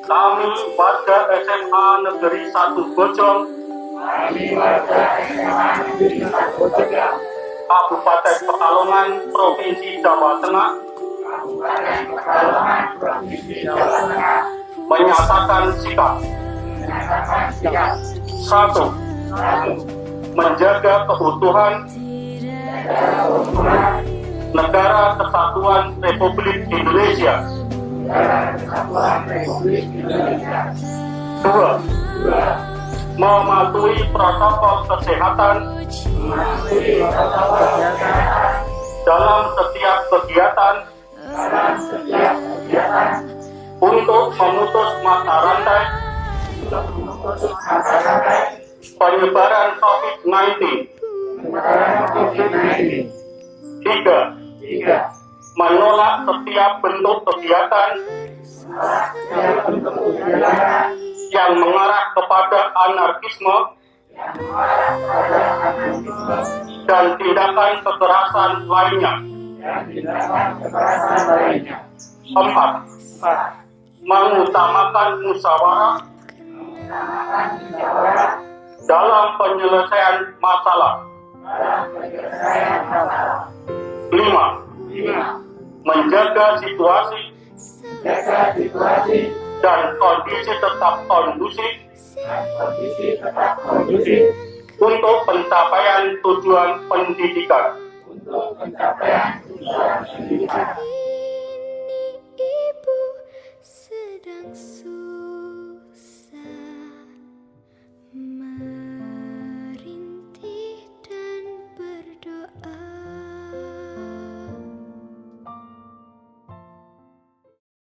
Kami warga SMA Negeri 1 Bojong, Kabupaten Pekalongan, Provinsi Jawa Tengah, menyatakan sikap. 1. Menjaga keutuhan Negara Kesatuan Republik Indonesia. 2. Mematuhi protokol kesehatan dalam setiap kegiatan untuk memutus mata rantai penyebaran COVID-19. 3. Menolak setiap bentuk kegiatan yang mengarah kepada anarkisme dan tindakan kekerasan lainnya. 4. Mengutamakan musyawarah dalam penyelesaian masalah. 5. Menjaga situasi dan kondisi tetap kondusif untuk pencapaian tujuan pendidikan.